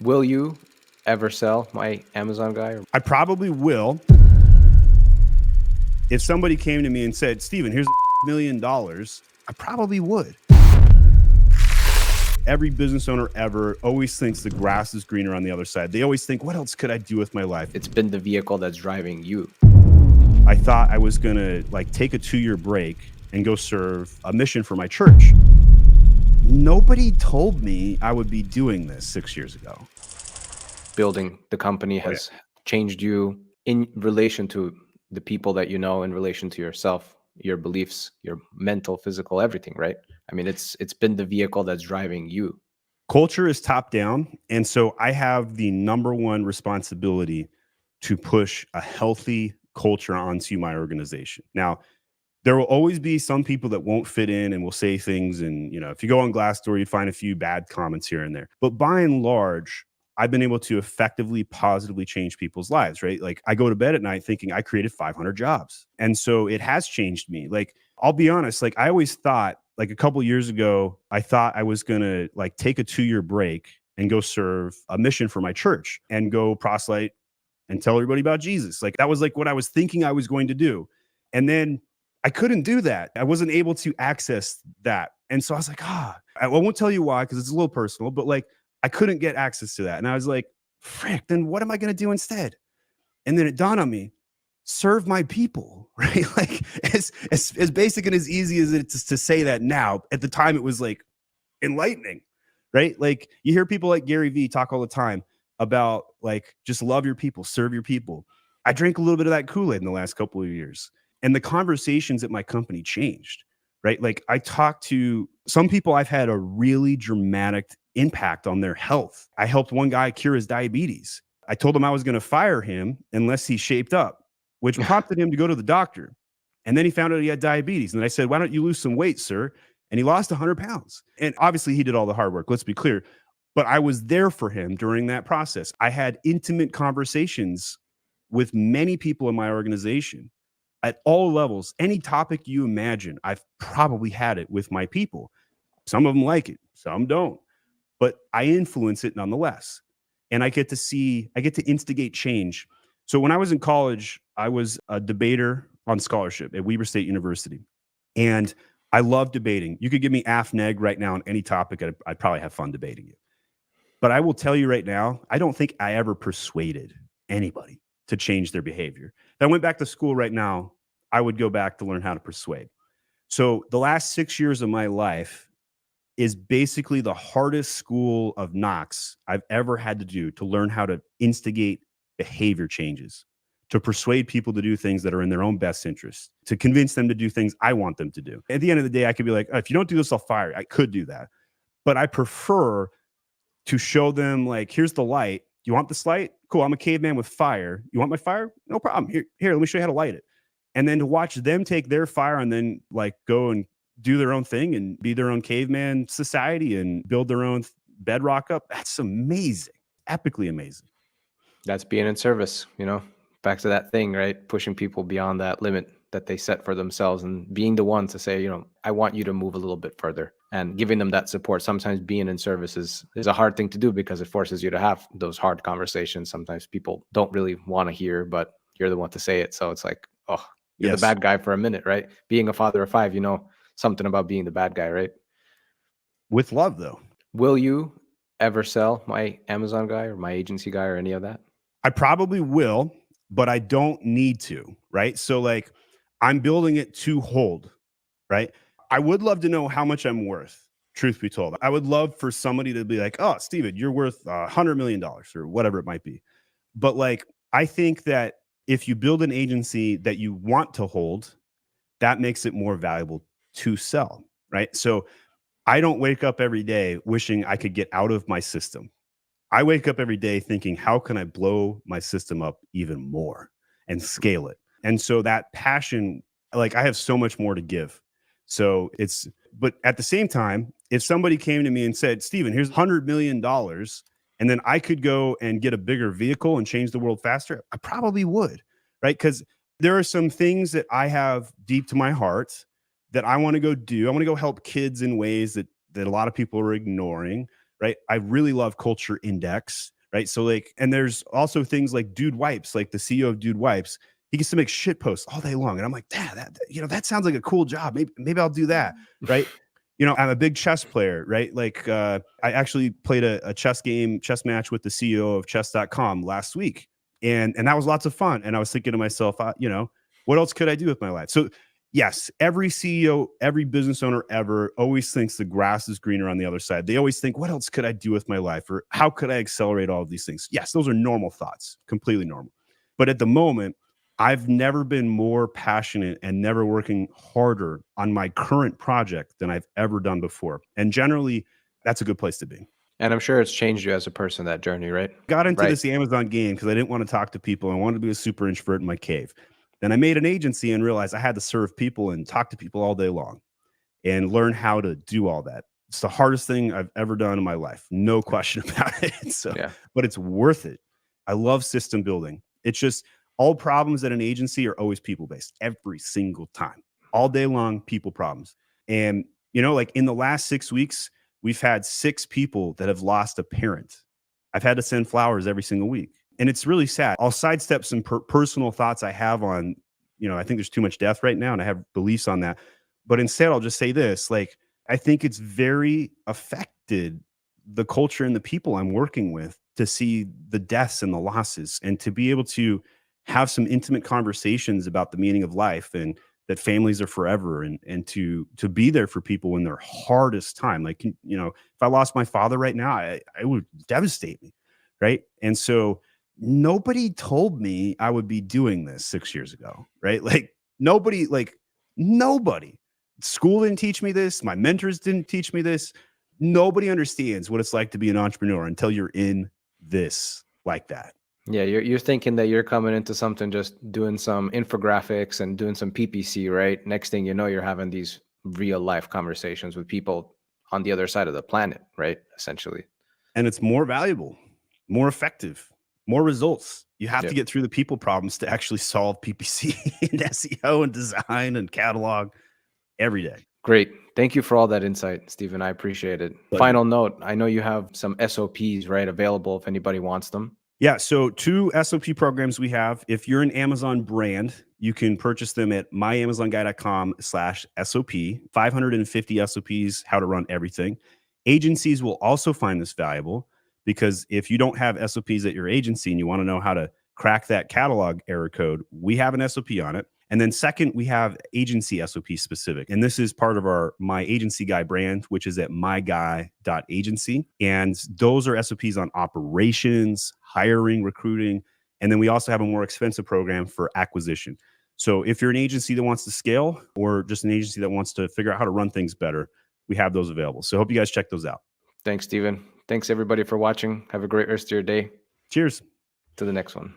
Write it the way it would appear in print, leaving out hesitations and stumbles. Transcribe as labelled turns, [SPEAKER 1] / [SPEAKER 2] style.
[SPEAKER 1] Will you ever sell my Amazon guy?
[SPEAKER 2] I probably will. If somebody came to me and said, Steven, here's $1 million, I probably would. Every business owner ever always thinks the grass is greener on the other side. They always think, what else could I do with my life?
[SPEAKER 1] It's been the vehicle that's driving you.
[SPEAKER 2] I thought I was going to take a 2-year break and go serve a mission for my church. Nobody told me I would be doing this 6 years ago.
[SPEAKER 1] Building the company has changed you in relation to the people that you know, in relation to yourself, your beliefs, your mental, physical, everything, right? I mean, it's been the vehicle that's driving you.
[SPEAKER 2] Culture is top down. And so I have the number one responsibility to push a healthy culture onto my organization. Now, there will always be some people that won't fit in and will say things. And, if you go on Glassdoor, you'd find a few bad comments here and there. But by and large, I've been able to effectively, positively change people's lives, right? Like, I go to bed at night thinking I created 500 jobs. And so it has changed me. Like, I'll be honest, I always thought, a couple years ago, I thought I was going to take a 2-year break and go serve a mission for my church and go proselyte and tell everybody about Jesus. That was what I was thinking I was going to do. And then I couldn't do that. I wasn't able to access that. And so I was like, I won't tell you why, because it's a little personal, but I couldn't get access to that. And I was like, frick, then what am I going to do instead? And then it dawned on me, serve my people, right? As basic and as easy as it is to say that now, at the time it was enlightening, right? You hear people like Gary Vee talk all the time about just love your people, serve your people. I drank a little bit of that Kool-Aid in the last couple of years. And the conversations at my company changed, right? I talked to some people, I've had a really dramatic impact on their health. I helped one guy cure his diabetes. I told him I was going to fire him unless he shaped up, which prompted him to go to the doctor. And then he found out he had diabetes. And I said, why don't you lose some weight, sir? And he lost 100 pounds. And obviously he did all the hard work. Let's be clear. But I was there for him during that process. I had intimate conversations with many people in my organization at all levels. Any topic you imagine, I've probably had it with my people. Some of them like it, some don't. But I influence it nonetheless. And I get to instigate change. So when I was in college, I was a debater on scholarship at Weber State University. And I love debating. You could give me AF Neg right now on any topic. I'd probably have fun debating you. But I will tell you right now, I don't think I ever persuaded anybody to change their behavior. If I went back to school right now, I would go back to learn how to persuade. So the last 6 years of my life is basically the hardest school of knocks I've ever had to do to learn how to instigate behavior changes, to persuade people to do things that are in their own best interest, to convince them to do things I want them to do. At the end of the day, I could be like, if you don't do this, I'll fire you. I could do that. But I prefer to show them here's the light. You want this light? Cool. I'm a caveman with fire. You want my fire? No problem. Here, let me show you how to light it. And then to watch them take their fire and then go and do their own thing and be their own caveman society and build their own bedrock up. That's amazing. Epically amazing.
[SPEAKER 1] That's being in service, back to that thing, right? Pushing people beyond that limit that they set for themselves and being the one to say, I want you to move a little bit further and giving them that support. Sometimes being in service is a hard thing to do because it forces you to have those hard conversations. Sometimes people don't really want to hear, but you're the one to say it. So it's you're the bad guy for a minute, right? Being a father of 5, something about being the bad guy, right?
[SPEAKER 2] With love, though.
[SPEAKER 1] Will you ever sell my Amazon guy or my agency guy or any of that?
[SPEAKER 2] I probably will, but I don't need to, right? So I'm building it to hold, right? I would love to know how much I'm worth, truth be told. I would love for somebody to be like, oh, Steven, you're worth $100 million or whatever it might be. But I think that if you build an agency that you want to hold, that makes it more valuable to sell, right? So I don't wake up every day wishing I could get out of my system. I wake up every day thinking, how can I blow my system up even more and scale it? And so that passion, I have so much more to give. So but at the same time, if somebody came to me and said, Steven, here's $100 million, and then I could go and get a bigger vehicle and change the world faster, I probably would, right? Because there are some things that I have deep to my heart that I want to go do. I want to go help kids in ways that a lot of people are ignoring, right? I really love Culture Index, right? So like, and there's also things like Dude Wipes, like the CEO of Dude Wipes, he gets to make shit posts all day long. And I'm like, that sounds like a cool job. Maybe I'll do that. Right. I'm a big chess player, right? Like, I actually played a chess match with the CEO of chess.com last week. And that was lots of fun. And I was thinking to myself, what else could I do with my life? So yes, every CEO, every business owner ever always thinks the grass is greener on the other side. They always think, what else could I do with my life? Or how could I accelerate all of these things? Yes, those are normal thoughts, completely normal. But at the moment, I've never been more passionate and never working harder on my current project than I've ever done before. And generally, that's a good place to be.
[SPEAKER 1] And I'm sure it's changed you as a person, that journey, right?
[SPEAKER 2] Got into
[SPEAKER 1] Right.
[SPEAKER 2] this Amazon game because I didn't want to talk to people. I wanted to be a super introvert in my cave. Then I made an agency and realized I had to serve people and talk to people all day long and learn how to do all that. It's the hardest thing I've ever done in my life. No question about it. So,
[SPEAKER 1] Yeah.
[SPEAKER 2] but it's worth it. I love system building. It's just all problems at an agency are always people-based every single time, all day long, people problems. And, like in the last 6 weeks, we've had 6 people that have lost a parent. I've had to send flowers every single week. And it's really sad. I'll sidestep some personal thoughts I have on, I think there's too much death right now and I have beliefs on that. But instead, I'll just say this, like, I think it's very affected the culture and the people I'm working with to see the deaths and the losses and to be able to have some intimate conversations about the meaning of life and that families are forever and to be there for people in their hardest time. Like, if I lost my father right now, it would devastate me. Right. And so nobody told me I would be doing this 6 years ago. Right. Nobody. School didn't teach me this. My mentors didn't teach me this. Nobody understands what it's like to be an entrepreneur until you're in this like that.
[SPEAKER 1] Yeah, you're thinking that you're coming into something just doing some infographics and doing some PPC, right? Next thing you know, you're having these real life conversations with people on the other side of the planet, right? Essentially.
[SPEAKER 2] And it's more valuable, more effective, more results. You have
[SPEAKER 1] Yep.
[SPEAKER 2] to get through the people problems to actually solve PPC and SEO and design and catalog every day.
[SPEAKER 1] Great. Thank you for all that insight, Stephen. I appreciate it.
[SPEAKER 2] Pleasure.
[SPEAKER 1] Final note, I know you have some SOPs, right, available if anybody wants them.
[SPEAKER 2] Yeah, so 2 SOP programs we have. If you're an Amazon brand, you can purchase them at myamazonguy.com/SOP. 550 SOPs, how to run everything. Agencies will also find this valuable because if you don't have SOPs at your agency and you want to know how to crack that catalog error code, we have an SOP on it. And then second, we have agency SOP specific. And this is part of our My Agency Guy brand, which is at myguy.agency. And those are SOPs on operations, hiring, recruiting. And then we also have a more expensive program for acquisition. So if you're an agency that wants to scale or just an agency that wants to figure out how to run things better, we have those available. So I hope you guys check those out.
[SPEAKER 1] Thanks, Stephen. Thanks, everybody, for watching. Have a great rest of your day.
[SPEAKER 2] Cheers.
[SPEAKER 1] To the next one.